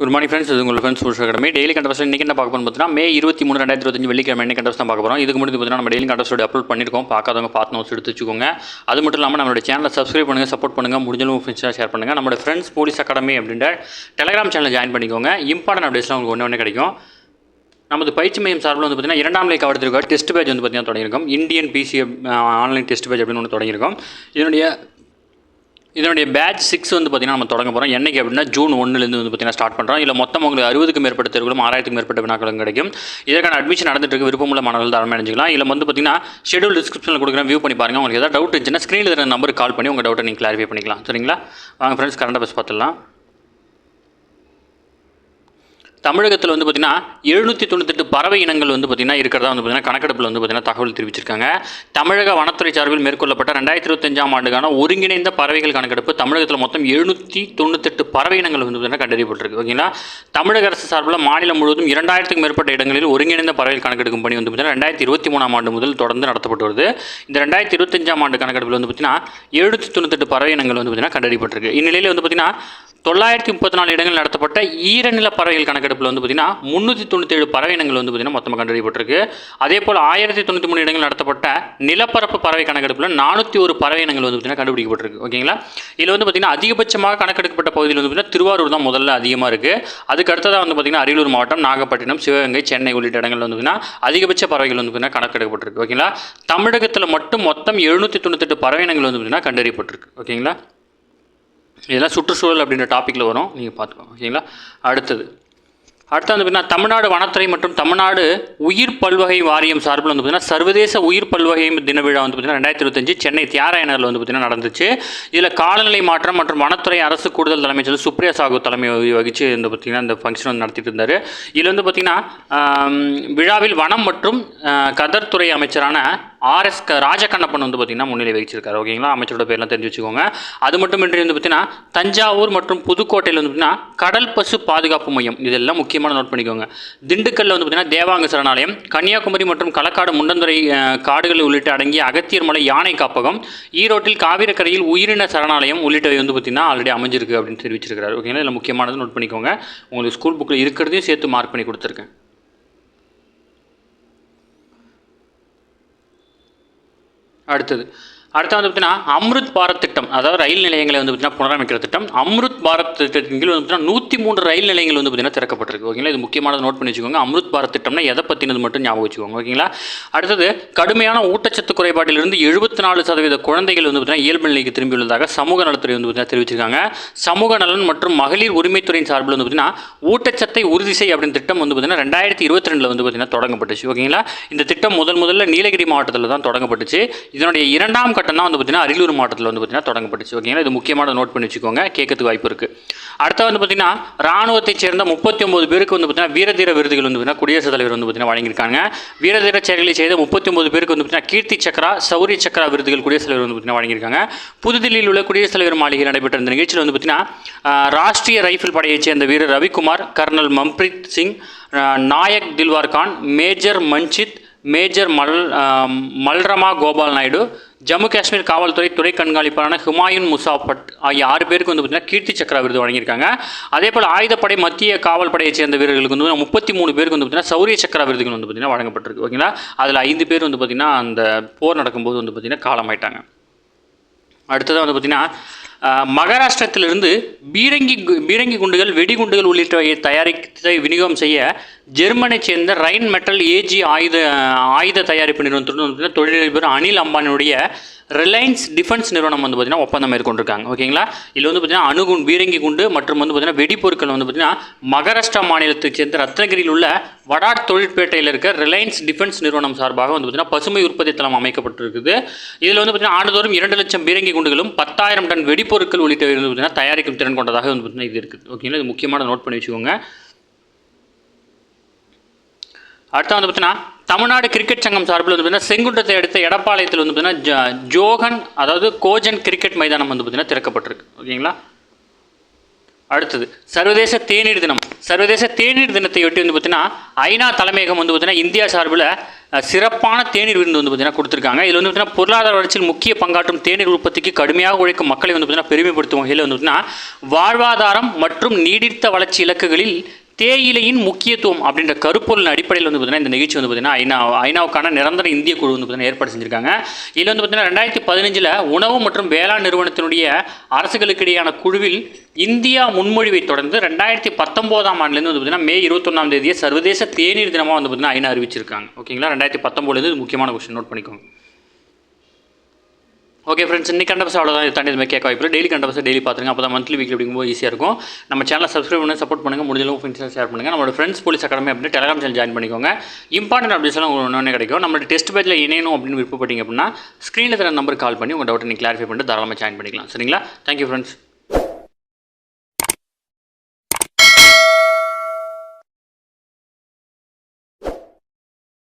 Good morning friends. இது உங்கள் friends புருஷ அகாடமி. டெய்லி கண்டஸ்ட் இன்றைக்கி என்ன பார்க்க போகிறோம் பார்த்தீங்கன்னா மே 23 2025 வெள்ளிக்கிழமை என்ன கண்டஸ்ட் தான் பார்க்க போகிறோம். இதுக்கு முன்னாடி பார்த்தீங்கன்னா நம்ம டெய்லி கண்டஸ்ட் அப்லோட் பண்ணியிருக்கோம். பார்க்காதவங்க பார்த்து நோட்ஸ் எடுத்து வச்சுக்கோங்க. அது மட்டும் இல்லாமல் நம்மளோட சேனலை சப்ஸ்கிரைப் பண்ணுங்கள், சப்போர்ட் பண்ணுங்கள், முடிஞ்சளவு ஃப்ரெண்ட்ஸாக ஷேர் பண்ணுங்கள். நம்மளோட ஃப்ரெண்ட்ஸ் போலீஸ் அகாடமி அப்படின்ற டெலிகிராம் சேனலில் ஜாயின் பண்ணிக்கோங்க. இம்பார்ட்டன்ட் அப்டேட்ஸ்லாம் உங்களுக்கு ஒன்று கிடைக்கும். நமது பயிற்சி மையம் சார்பில் வந்து பார்த்தீங்கன்னா 2ஆம் நிலை கவர்த்திருக்க டெஸ்ட் பேஜ் வந்து பார்த்தீங்கன்னா தொடங்கியிருக்கோம். Indian PCM online test page அப்படின்னு ஒன்று தொடங்கியிருக்கோம். இதனுடைய பேட்ச் 6 வந்து பார்த்திங்கன்னா நம்ம தொடங்க போகிறோம். என்றைக்கு அப்படின்னா ஜூன் 1லேருந்து வந்து பார்த்திங்கன்னா ஸ்டார்ட் பண்ணுறோம். இல்லை மொத்தம் உங்களுக்கு 60க்கும் மேற்பட்ட தேர்வுகளும் 6000க்கும் மேற்பட்ட வினாக்களும் கிடைக்கும். இதற்கான அட்மிஷன் நடந்துட்டு இருக்கு. விருப்பமுள்ள மாணவர்கள் தாராளமாக அணிஞ்சிக்கலாம். இல்லை வந்து பார்த்திங்கன்னா ஷெடியூல் டிஸ்கிரிப்ஷனில் கொடுக்குறேன், வியூ பண்ணி பாருங்கள். உங்களுக்கு ஏதாவது டவுட் இருந்துச்சுன்னா ஸ்க்ரீனில் இருக்கிற நம்பருக்கு கால் பண்ணி உங்கள் டவுட்டை நீங்கள் கிளாரிஃபை பண்ணிக்கலாம். சரிங்களா? வாங்க ஃப்ரெண்ட்ஸ், கரண்ட் அஃபேர்ஸ் பார்த்துடலாம். தமிழகத்தில் வந்து பார்த்திங்கன்னா 798 பறவை இனங்கள் வந்து பார்த்திங்கன்னா இருக்கிறதா வந்து பார்த்திங்கன்னா கணக்கெடுப்பில் வந்து பார்த்திங்கன்னா தகவல் தெரிவிச்சிருக்காங்க. தமிழக வனத்துறை சார்பில் மேற்கொள்ளப்பட்ட 2025ஆம் ஆண்டுக்கான ஒருங்கிணைந்த பறவைகள் கணக்கெடுப்பு தமிழகத்தில் மொத்தம் 798 பறவை இனங்கள் வந்து பார்த்திங்கன்னா கண்டறியப்பட்டிருக்கு. ஓகேங்களா? தமிழக அரசு சார்பில் மாநிலம் முழுவதும் 2000க்கும் மேற்பட்ட இடங்களில் ஒருங்கிணைந்த பறவைகள் கணக்கெடுக்கும் பணி வந்து பார்த்திங்கன்னா 2023ஆம் ஆண்டு முதல் தொடர்ந்து நடத்தப்பட்டு வருது. இந்த 2025ஆம் ஆண்டு கணக்கெடுப்பில் வந்து பார்த்திங்கன்னா 798 பறவை இனங்கள் வந்து பார்த்திங்கன்னா கண்டறியப்பட்டிருக்கு. இந்நிலையில் வந்து பார்த்திங்கன்னா 934 இடங்கள் நடத்தப்பட்ட ஈரநில பறவைகள் கணக்கெடுப்பில் வந்து பார்த்திங்கன்னா 397 பறவை இனங்கள் வந்து பார்த்திங்கன்னா மொத்தமாக கண்டறியப்பட்டிருக்கு. அதே போல் 1093 இடங்கள் நடத்தப்பட்ட நிலப்பரப்பு பறவை கணக்கெடுப்பில் 401 பறவை இனங்கள் வந்து பார்த்திங்கன்னா கண்டுபிடிக்கப்பட்டிருக்கு. ஓகேங்களா? இதில் வந்து பார்த்திங்கன்னா அதிகபட்சமாக கணக்கெடுக்கப்பட்ட பகுதியில் வந்து பார்த்திங்கன்னா திருவாரூர் தான் முதல்ல அதிகமாக இருக்குது. அதுக்கு அடுத்ததாக வந்து பார்த்திங்கன்னா அரியலூர் மாவட்டம், நாகப்பட்டினம், சிவகங்கை, சென்னை உள்ளிட்ட இடங்கள் வந்து பார்த்திங்கன்னா அதிகபட்ச பறவைகள் வந்து பார்த்திங்கன்னா கணக்கெடுக்கப்பட்டிருக்கு. ஓகேங்களா? தமிழகத்தில் மட்டும் மொத்தம் 798 பறவை இனங்கள் வந்து பார்த்திங்கன்னா கண்டறியப்பட்டிருக்கு. ஓகேங்களா? இதெல்லாம் சுற்றுச்சூழல் அப்படின்ற டாப்பிக்கில் வரும், நீங்கள் பார்த்துக்கோங்க. ஓகேங்களா? அடுத்து வந்து பார்த்திங்கன்னா தமிழ்நாடு வனத்துறை மற்றும் தமிழ்நாடு உயிர் பல்வகை வாரியம் சார்பில் வந்து பார்த்திங்கன்னா சர்வதேச உயிர் பல்வகை தின விழா வந்து பார்த்திங்கன்னா 2025 சென்னை தியாகராயனரில் வந்து பார்த்திங்கன்னா நடந்துச்சு. இதில் காலநிலை மாற்றம் மற்றும் வனத்துறை அரசு கூடுதல் தலைமை செயலர் சுப்ரியா சாகு தலைமை வகித்து இந்த பார்த்திங்கன்னா இந்த ஃபங்க்ஷன் வந்து நடத்திட்டு இருந்தார். இதில் வந்து பார்த்திங்கன்னா விழாவில் வனம் மற்றும் கதர்துறை அமைச்சரான RS ராஜகண்ணப்பன் வந்து பார்த்திங்கன்னா முன்னிலை வகிச்சிருக்காரு. ஓகேங்களா? அமைச்சரோட பேர்லாம் தெரிஞ்சு வச்சுக்கோங்க. அது மட்டுமின்றி வந்து பார்த்திங்கன்னா தஞ்சாவூர் மற்றும் புதுக்கோட்டையில் வந்து பார்த்திங்கன்னா கடல் பசு பாதுகாப்பு மையம், இதெல்லாம் முக்கியமான நோட் பண்ணிக்கோங்க. திண்டுக்கல்லில் வந்து பார்த்திங்கன்னா தேவாங்க சரணாலயம், கன்னியாகுமரி மற்றும் களக்காடு முண்டந்துறை காடுகள் உள்ளிட்ட அடங்கிய அகத்தியர் மலை யானை காப்பகம், ஈரோட்டில் காவிரக்கரையில் உயிரின சரணாலயம் உள்ளிட்டவை வந்து பார்த்திங்கன்னா ஆல்ரெடி அமைஞ்சிருக்கு அப்படின்னு தெரிவிச்சிருக்கிறார். ஓகேங்களா? இதில் முக்கியமானது நோட் பண்ணிக்கோங்க. உங்களுக்கு ஸ்கூல் புக்கில் இருக்கிறதையும் சேர்த்து மார்க் பண்ணி கொடுத்துருக்கேன். அடுத்தது வந்து பார்த்திங்கன்னா அம்ருத் பாரத் திட்டம், அதாவது ரயில் நிலையங்களை வந்து பார்த்திங்கன்னா புனரமைக்கிற திட்டம். அம்ருத் பாரத் திட்டத்தின் கீழ் வந்து பார்த்திங்கன்னா 103 ரயில் நிலையங்கள் வந்து பார்த்திங்கன்னா திறக்கப்பட்டிருக்கு. ஓகேங்களா? இது முக்கியமானது நோட் பண்ணி வச்சுக்கோங்க. அம்ருத் பாரத் திட்டம்னா எதை பற்றினது மட்டும் ஞாபகம் வச்சுக்கோங்க. ஓகேங்களா? அடுத்தது கடுமையான ஊட்டச்சத்து குறைபாட்டிலிருந்து 74% குழந்தைகள் வந்து பார்த்திங்கன்னா இயல்பு நிலைக்கு திரும்பியுள்ளதாக சமூக நலத்துறை வந்து பார்த்திங்கன்னா தெரிவிச்சிருக்காங்க. சமூக நலன் மற்றும் மகளிர் உரிமைத்துறையின் சார்பில் வந்து பார்த்திங்கன்னா ஊட்டச்சத்தை உறுதி செய் அப்படின்னு திட்டம் வந்து பார்த்திங்கன்னா 2022 வந்து பார்த்திங்கன்னா தொடங்கப்பட்டுச்சு. ஓகேங்களா? இந்த திட்டம் முதல்ல நீலகிரி மாவட்டத்தில் தான் தொடங்கப்பட்டுச்சு. இதனுடைய 2ஆம் கட்டம் தான் வந்து பார்த்திங்கன்னா அரியலூர் மாவட்டத்தில் வந்து பார்த்திங்கன்னா தொடங்கப்பட்டுச்சு. ஓகேங்களா? இது முக்கியமான நோட் பண்ணி வச்சுக்கோங்க, கேட்கறதுக்கு வாய்ப்பு இருக்குது. அடுத்து வந்து பார்த்திங்கன்னா ராணுவத்தைச் சேர்ந்த 39 பேருக்கு வந்து பார்த்திங்கன்னா வீரதீர விருதுகள் வந்து பார்த்திங்கன்னா குடியரசுத் தலைவர் வந்து பார்த்திங்கன்னா வழங்கியிருக்காங்க. வீரதீர செயல்களை செய்த 39 பேருக்கு வந்து பார்த்திங்கன்னா கீர்த்தி சக்ரா, சௌரிய சக்ரா விருதுகள் குடியரசுத் தலைவர் வந்து பார்த்திங்கன்னா வழங்கியிருக்காங்க. புதுதில்லியில் உள்ள குடியரசுத் தலைவர் மாளிகையில் நடைபெற்ற இந்த நிகழ்ச்சியில் வந்து பார்த்திங்கன்னா ராஷ்ட்ரிய ரைஃபிள் படையைச் சேர்ந்த வீரர் Ravikumar, colonel Manpreet Singh, Naik Dilwar Khan, major Manjit, major மல்ரமா கோபால் நாயுடு, ஜம்மு காஷ்மீர் காவல்துறை துறை கண்காணிப்பாளரான ஹுமாயூன் முசாபட் ஆகிய 6 பேருக்கு வந்து பார்த்திங்கன்னா கீர்த்தி சக்ரா விருது வழங்கியிருக்காங்க. அதே போல் ஆயுதப்படை மத்திய காவல் படையைச் சேர்ந்த வீரர்களுக்கு வந்து 33 பேருக்கு வந்து பார்த்திங்கன்னா சௌரிய சக்ரா விருதுகள் வந்து பார்த்திங்கன்னா வழங்கப்பட்டிருக்கு. ஓகேங்களா? அதில் 5 பேர் வந்து பார்த்திங்கன்னா அந்த போர் நடக்கும்போது வந்து பார்த்திங்கன்னா காலமாயிட்டாங்க. அடுத்ததாக வந்து பார்த்திங்கன்னா மகாராஷ்டிரத்திலிருந்து பீரங்கி குண்டுகள், வெடிகுண்டுகள் உள்ளிட்டவையை தயாரித்து விநியோகம் செய்ய ஜெர்மனை சேர்ந்த ரைன் மெட்டல் ஏஜி ஆயுத தயாரிப்பு நிறுவனத்துடன் தொழிலதிபர் அனில் அம்பானியுடைய ரிலையன்ஸ் டிஃபென்ஸ் நிறுவனம் வந்து பார்த்திங்கன்னா ஒப்பந்தம் மேற்கொண்டிருக்காங்க. ஓகேங்களா? இதில் வந்து பார்த்திங்கன்னா பீரங்கி குண்டு மற்றும் வந்து பார்த்திங்கன்னா வெடிப்பொருட்கள் வந்து பார்த்திங்கன்னா மகாராஷ்டிரா மாநிலத்தைச் சேர்ந்த ரத்னகிரியில் உள்ள வடாட் தொழிற்பேட்டையில் இருக்க ரிலையன்ஸ் டிஃபென்ஸ் நிறுவனம் சார்பாக வந்து பார்த்திங்கன்னா பசுமை உற்பத்தி தளம் அமைக்கப்பட்டிருக்குது. இதில் வந்து பார்த்திங்கன்னா ஆண்டுதோறும் 2 லட்சம் பீரங்கி குண்டுகளும் 10,000 டன் வெடிப்பொருட்கள் உள்ளிட்டவை வந்து பார்த்திங்கன்னா தயாரிக்கும் திறன் கொண்டதாக வந்து பார்த்திங்கன்னா இது இருக்குது. ஓகேங்களா? இது முக்கியமான நோட் பண்ணி வச்சுக்கோங்க. அடுத்து வந்து பார்த்திங்கன்னா தமிழ்நாடு கிரிக்கெட் சங்கம் சார்பில் வந்து பார்த்திங்கன்னா செங்குன்றத்தை அடுத்த எடப்பாளையத்தில் வந்து பார்த்திங்கன்னா கோஜன் கிரிக்கெட் மைதானம் வந்து பார்த்திங்கன்னா திறக்கப்பட்டிருக்கு. ஓகேங்களா? அடுத்தது சர்வதேச தேநீர் தினம். சர்வதேச தேநீர் தினத்தையொட்டி வந்து பார்த்தீங்கன்னா ஐநா தலைமையகம் வந்து பார்த்தீங்கன்னா இந்தியா சார்பில் சிறப்பான தேநீர் விருந்து வந்து பார்த்தீங்கன்னா கொடுத்துருக்காங்க. இதில் வந்து பார்த்தீங்கன்னா பொருளாதார வளர்ச்சியில் முக்கிய பங்காற்றும் தேநீர் உற்பத்திக்கு கடுமையாக உழைக்கும் மக்களை வந்து பார்த்தீங்கன்னா பெருமைப்படுத்தும் வகையில் வந்து பார்த்தீங்கன்னா வாழ்வாதாரம் மற்றும் நீடித்த வளர்ச்சி இலக்குகளில் தேயிலையின் முக்கியத்துவம் அப்படின்ற கருப்பொருள் அடிப்படையில் வந்து பார்த்தீங்கன்னா இந்த நிகழ்ச்சி வந்து பார்த்தீங்கன்னா ஐநாவுக்கான நிரந்தர இந்திய குழு வந்து பார்த்தீங்கன்னா ஏற்பாடு செஞ்சிருக்காங்க. இதில் வந்து பார்த்தீங்கன்னா 2015 உணவு மற்றும் வேளாண் நிறுவனத்தினுடைய அரசுகளுக்கு இடையான குழுவில் இந்தியா முன்மொழிவை தொடர்ந்து 2019 ஆண்டுலேருந்து வந்து பார்த்தீங்கன்னா மே 21 சர்வதேச தேநீர் தினமாக வந்து பார்த்தீங்கன்னா ஐநா அறிவிச்சிருக்காங்க. ஓகேங்களா, 2019 முக்கியமான கொஸ்டின் நோட் பண்ணிக்கோங்க. ஓகே ஃப்ரெண்ட்ஸ், இன்னைக்கு கண்டபஸ் அவ்வளோதான். இது தாண்டி இதுமாதிரி கேட்க வாய்ப்பு டெய்லி கண்டபஸ் டெய்லி பார்த்துங்க. அப்போ தான் மந்த்லி வீக்லி அப்படிங்கும்போது ஈஸியாக இருக்கும். நம்ம சேனலை சப்ஸ்கிரைப் பண்ணி சப்போர்ட் பண்ணுங்கள். முடிஞ்சளவு ஃப்ரெண்ட்ஸாக ஷேர் பண்ணுங்கள். நம்மளோட ஃப்ரெண்ட்ஸ் போலீஸ் அகாடமி அப்படின்னு டெலிகிராம் சேனல் ஜாயின் பண்ணிக்கோங்க. இம்பார்ட்டன்ட் அப்டேட்ஸ்லாம் உங்களுக்கு ஒன்று கிடைக்கும். நம்மளோட டெஸ்ட் பேஜில் இணையணும் அப்படின்னு விருப்பப்பட்டீங்க அப்படின்னா ஸ்க்ரீனில் தர நம்பர் கால் பண்ணி உங்கள் டவுட்டை நீங்கள் கிளாரிஃபை பண்ணிட்டு தாராளமாக ஜாயின் பண்ணிக்கலாம். சரிங்களா? Thank you friends.